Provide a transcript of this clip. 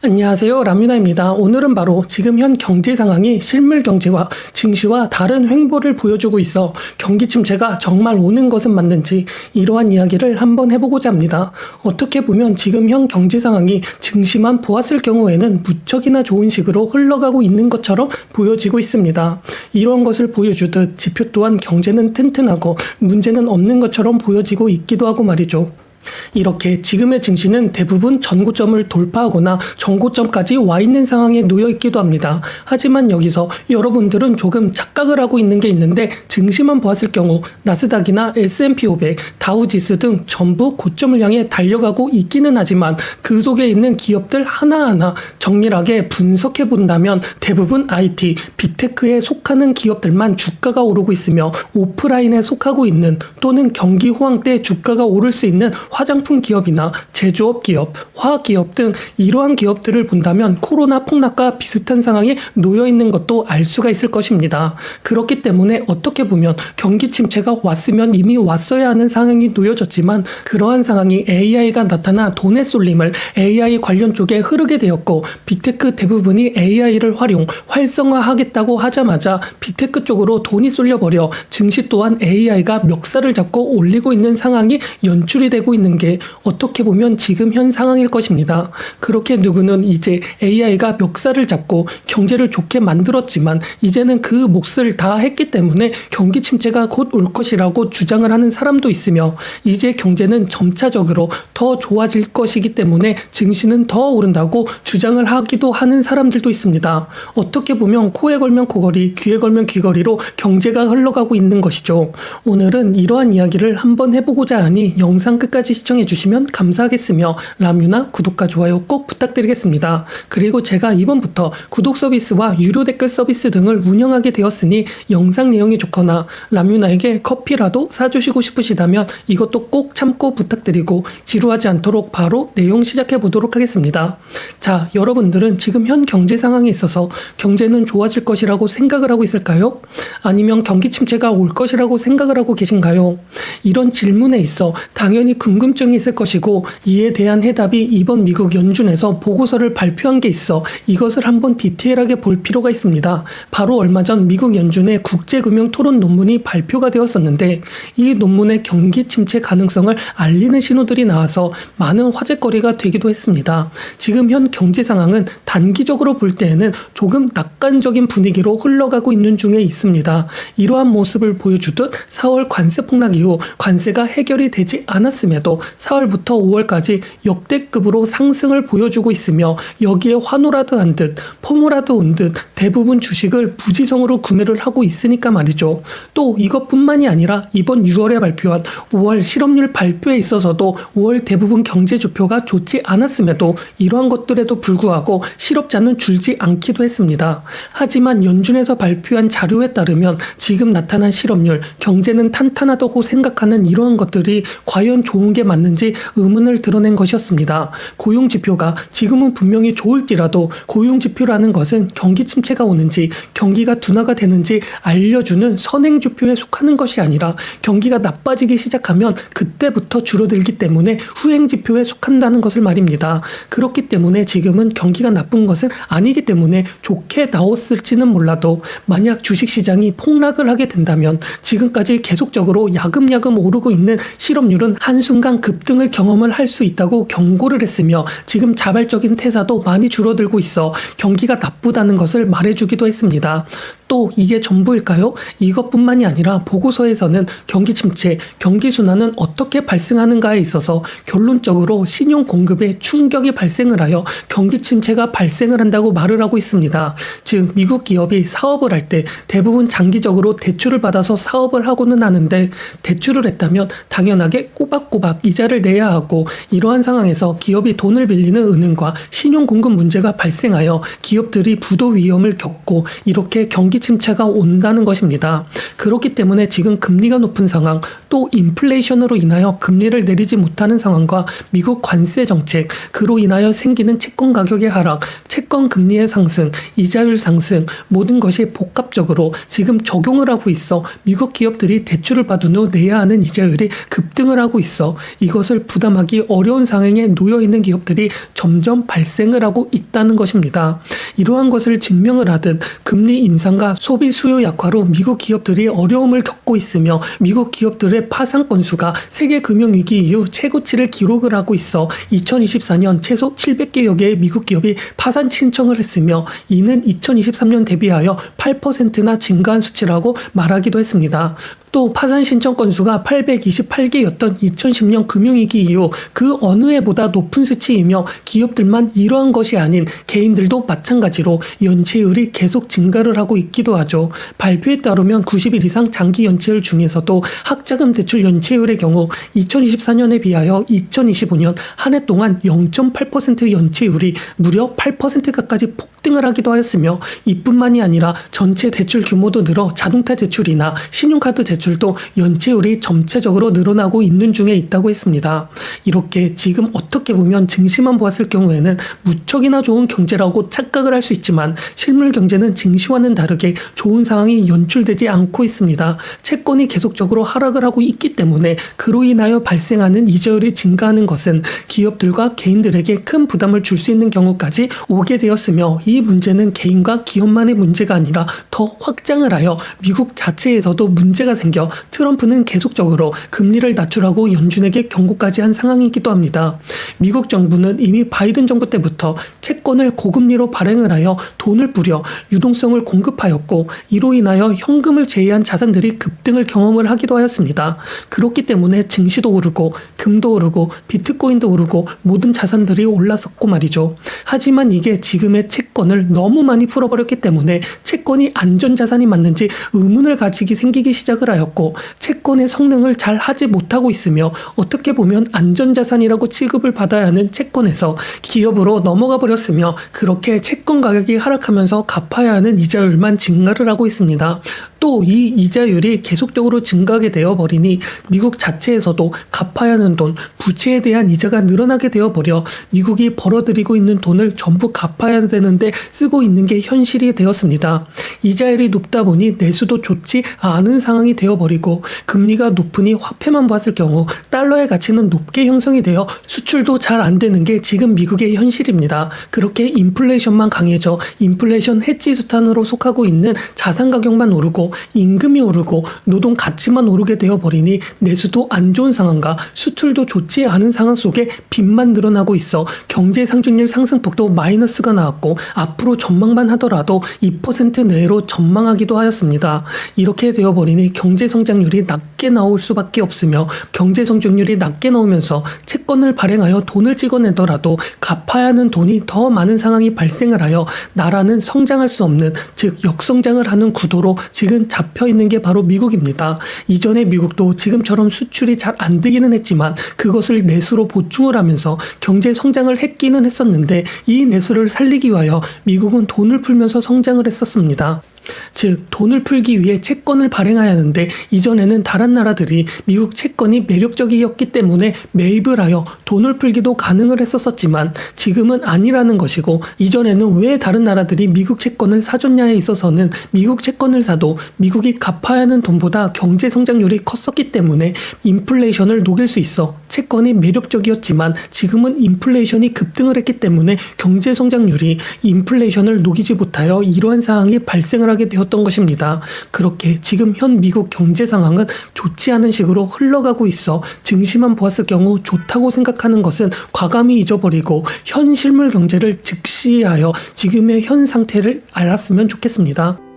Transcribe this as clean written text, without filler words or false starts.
안녕하세요. 라뮤나입니다. 오늘은 바로 지금 현 경제 상황이 실물 경제와 증시와 다른 횡보를 보여주고 있어 경기 침체가 정말 오는 것은 맞는지 이러한 이야기를 한번 해보고자 합니다. 어떻게 보면 지금 현 경제 상황이 증시만 보았을 경우에는 무척이나 좋은 식으로 흘러가고 있는 것처럼 보여지고 있습니다. 이러한 것을 보여주듯 지표 또한 경제는 튼튼하고 문제는 없는 것처럼 보여지고 있기도 하고 말이죠. 이렇게 지금의 증시는 대부분 전고점을 돌파하거나 전고점까지 와 있는 상황에 놓여 있기도 합니다. 하지만 여기서 여러분들은 조금 착각을 하고 있는 게 있는데, 증시만 보았을 경우 나스닥이나 S&P 500, 다우지수 등 전부 고점을 향해 달려가고 있기는 하지만 그 속에 있는 기업들 하나하나 정밀하게 분석해 본다면 대부분 IT, 빅테크에 속하는 기업들만 주가가 오르고 있으며, 오프라인에 속하고 있는 또는 경기 호황 때 주가가 오를 수 있는 화장품 기업이나 제조업 기업, 화학 기업 등 이러한 기업들을 본다면 코로나 폭락과 비슷한 상황에 놓여 있는 것도 알 수가 있을 것입니다. 그렇기 때문에 어떻게 보면 경기 침체가 왔으면 이미 왔어야 하는 상황이 놓여졌지만, 그러한 상황이 AI가 나타나 돈의 쏠림을 AI 관련 쪽에 흐르게 되었고, 빅테크 대부분이 AI를 활성화하겠다고 하자마자 빅테크 쪽으로 돈이 쏠려버려 증시 또한 AI가 멱살을 잡고 올리고 있는 상황이 연출이 되고 있는 게 어떻게 보면 지금 현 상황일 것입니다. 그렇게 누구는 이제 AI가 멱살을 잡고 경제를 좋게 만들었지만 이제는 그 몫을 다 했기 때문에 경기 침체가 곧 올 것이라고 주장을 하는 사람도 있으며, 이제 경제는 점차적으로 더 좋아질 것이기 때문에 증시는 더 오른다고 주장을 하기도 하는 사람들도 있습니다. 어떻게 보면 코에 걸면 코걸이, 귀에 걸면 귀걸이로 경제가 흘러가고 있는 것이죠. 오늘은 이러한 이야기를 한번 해보고자 하니 영상 끝까지 시청해 주시면 감사하겠으며, 라뮤나 구독과 좋아요 꼭 부탁드리겠습니다. 그리고 제가 이번부터 구독 서비스와 유료 댓글 서비스 등을 운영하게 되었으니 영상 내용이 좋거나 라뮤나에게 커피라도 사주시고 싶으시다면 이것도 꼭 참고 부탁드리고, 지루하지 않도록 바로 내용 시작해 보도록 하겠습니다. 자, 여러분들은 지금 현 경제 상황에 있어서 경제는 좋아질 것이라고 생각을 하고 있을까요? 아니면 경기 침체가 올 것이라고 생각을 하고 계신가요? 이런 질문에 있어 당연히 궁금증이 있을 것이고, 이에 대한 해답이 이번 미국 연준에서 보고서를 발표한 게 있어 이것을 한번 디테일하게 볼 필요가 있습니다. 바로 얼마 전 미국 연준의 국제금융 토론 논문이 발표가 되었었는데, 이 논문의 경기 침체 가능성을 알리는 신호들이 나와서 많은 화제거리가 되기도 했습니다. 지금 현 경제 상황은 단기적으로 볼 때에는 조금 낙관적인 분위기로 흘러가고 있는 중에 있습니다. 이러한 모습을 보여주듯 4월 관세 폭락 이후 관세가 해결이 되지 않았음에도 4월부터 5월까지 역대급으로 상승을 보여주고 있으며, 여기에 환호라도 한 듯 포모라도 온 듯 대부분 주식을 부지성으로 구매를 하고 있으니까 말이죠. 또 이것뿐만이 아니라 이번 6월에 발표한 5월 실업률 발표에 있어서도 5월 대부분 경제지표가 좋지 않았음에도 이러한 것들에도 불구하고 실업자는 줄지 않기도 했습니다. 하지만 연준에서 발표한 자료에 따르면 지금 나타난 실업률, 경제는 탄탄하다고 생각하는 이러한 것들이 과연 좋은 게 맞는지 의문을 드러낸 것이었습니다. 고용지표가 지금은 분명히 좋을지라도 고용지표라는 것은 경기 침체가 오는지 경기가 둔화가 되는지 알려주는 선행지표에 속하는 것이 아니라, 경기가 나빠지기 시작하면 그때부터 줄어들기 때문에 후행지표에 속한다는 것을 말입니다. 그렇기 때문에 지금은 경기가 나쁜 것은 아니기 때문에 좋게 나왔을지는 몰라도, 만약 주식시장이 폭락을 하게 된다면 지금까지 계속적으로 야금야금 오르고 있는 실업률은 한순간 급등을 경험을 할 수 있다고 경고를 했으며, 지금 자발적인 퇴사도 많이 줄어들고 있어 경기가 나쁘다는 것을 말해주기도 했습니다. 또 이게 전부일까요? 이것뿐만이 아니라 보고서에서는 경기 침체, 경기 순환은 어떻게 발생하는가에 있어서 결론적으로 신용 공급에 충격이 발생을 하여 경기 침체가 발생을 한다고 말을 하고 있습니다. 즉 미국 기업이 사업을 할 때 대부분 장기적으로 대출을 받아서 사업을 하고는 하는데, 대출을 했다면 당연하게 꼬박꼬박 이자를 내야 하고, 이러한 상황에서 기업이 돈을 빌리는 은행과 신용 공급 문제가 발생하여 기업들이 부도 위험을 겪고, 이렇게 경기 경기 침체가 온다는 것입니다. 그렇기 때문에 지금 금리가 높은 상황, 또 인플레이션으로 인하여 금리를 내리지 못하는 상황과 미국 관세 정책, 그로 인하여 생기는 채권 가격의 하락, 채권 금리의 상승, 이자율 상승, 모든 것이 복합적으로 지금 적용을 하고 있어 미국 기업들이 대출을 받은 후 내야 하는 이자율이 급등을 하고 있어 이것을 부담하기 어려운 상황에 놓여 있는 기업들이 점점 발생을 하고 있다는 것입니다. 이러한 것을 증명을 하듯 금리 인상과 소비 수요 약화로 미국 기업들이 어려움을 겪고 있으며 미국 기업들의 파산 건수가 세계 금융위기 이후 최고치를 기록을 하고 있어 2024년 최소 700개여 개의 미국 기업이 파산 신청을 했으며 이는 2023년 대비하여 8%나 증가한 수치라고 말하기도 했습니다. 또 파산 신청 건수가 828개였던 2010년 금융위기 이후 그 어느 해보다 높은 수치이며 기업들만 이러한 것이 아닌 개인들도 마찬가지로 연체율이 계속 증가를 하고 있기도 하죠. 발표에 따르면 90일 이상 장기 연체율 중에서도 학자금 대출 연체율의 경우 2024년에 비하여 2025년 한 해 동안 0.8% 연체율이 무려 8%까지 폭등을 하기도 하였으며 이뿐만이 아니라 전체 대출 규모도 늘어 자동차 대출이나 신용카드 대출도 연체율이 점차적으로 늘어나고 있는 중에 있다고 했습니다. 이렇게 지금 어떻게 보면 증시만 보았을 경우에는 무척이나 좋은 경제라고 착각을 할 수 있지만 실물 경제는 증시와는 다르게 좋은 상황이 연출되지 않고 있습니다. 채권이 계속적으로 하락을 하고 있기 때문에 그로 인하여 발생하는 이자율이 증가하는 것은 기업들과 개인들에게 큰 부담을 줄 수 있는 경우까지 오게 되었으며 이 문제는 개인과 기업만의 문제가 아니라 더 확장을 하여 미국 자체에서도 문제가 생겨 트럼프는 계속적으로 금리를 낮추라고 연준에게 경고까지 한 상황이기도 합니다. 미국 정부는 이미 바이든 정부 때부터 채권을 고금리로 발행을 하여 돈을 뿌려 유동성을 공급하였고 이로 인하여 현금을 제외한 자산들이 급등을 경험을 하기도 하였습니다. 그렇기 때문에 증시도 오르고 금도 오르고 비트코인도 오르고 모든 자산들이 올랐었고 말이죠. 하지만 이게 지금의 채권을 너무 많이 풀어버렸기 때문에 채권이 안전자산이 맞는지 의문을 가지기 생기기 시작을 하였고 채권의 성능을 잘 하지 못하고 있으며 어떻게 보면 안전자산이라고 취급을 받아야 하는 채권에서 기업으로 넘어가 버렸으며 그렇게 채권 가격이 하락하면서 갚아야 하는 이자율만 증가를 하고 있습니다. 또 이 이자율이 계속적으로 증가하게 되어버리니 미국 자체에서도 갚아야 하는 돈, 부채에 대한 이자가 늘어나게 되어버려 미국이 벌어들이고 있는 돈을 전부 갚아야 되는데 쓰고 있는 게 현실이 되었습니다. 이자율이 높다 보니 내수도 좋지 않은 상황이 되어버리고 금리가 높으니 화폐만 봤을 경우 달러의 가치는 높게 형성이 되어 수출도 잘 안 되는 게 지금 미국의 현실입니다. 그렇게 인플레이션만 강해져 인플레이션 해지 수단으로 속하고 있는 자산 가격만 오르고 임금이 오르고 노동 가치만 오르게 되어버리니 내수도 안 좋은 상황과 수출도 좋지 않은 상황 속에 빚만 늘어나고 있어 경제 상승률 상승폭도 마이너스가 나왔고 앞으로 전망만 하더라도 2% 내로 전망하기도 하였습니다. 이렇게 되어버리니 경제 성장률이 낮게 나올 수밖에 없으며 경제 성장률이 낮게 나오면서 채권을 발행하여 돈을 찍어내더라도 갚아야 하는 돈이 더 많은 상황이 발생을 하여 나라는 성장할 수 없는 즉 역성장을 하는 구도로 지금 잡혀있는 게 바로 미국입니다. 이전에 미국도 지금처럼 수출이 잘 안 되기는 했지만 그것을 내수로 보충을 하면서 경제 성장을 했기는 했었는데 이 내수를 살리기 위하여 미국은 돈을 풀면서 성장을 했었습니다. 즉 돈을 풀기 위해 채권을 발행해야 하는데 이전에는 다른 나라들이 미국 채권이 매력적이었기 때문에 매입을 하여 돈을 풀기도 가능을 했었지만 지금은 아니라는 것이고 이전에는 왜 다른 나라들이 미국 채권을 사줬냐에 있어서는 미국 채권을 사도 미국이 갚아야 하는 돈보다 경제 성장률이 컸었기 때문에 인플레이션을 녹일 수 있어 채권이 매력적이었지만 지금은 인플레이션이 급등을 했기 때문에 경제 성장률이 인플레이션을 녹이지 못하여 이러한 상황이 발생을 하게 되었던 것입니다. 그렇게 지금 현 미국 경제 상황은 좋지 않은 식으로 흘러가고 있어 증시만 보았을 경우 좋다고 생각하는 것은 과감히 잊어버리고 현 실물 경제를 직시하여 지금의 현 상태를 알았으면 좋겠습니다.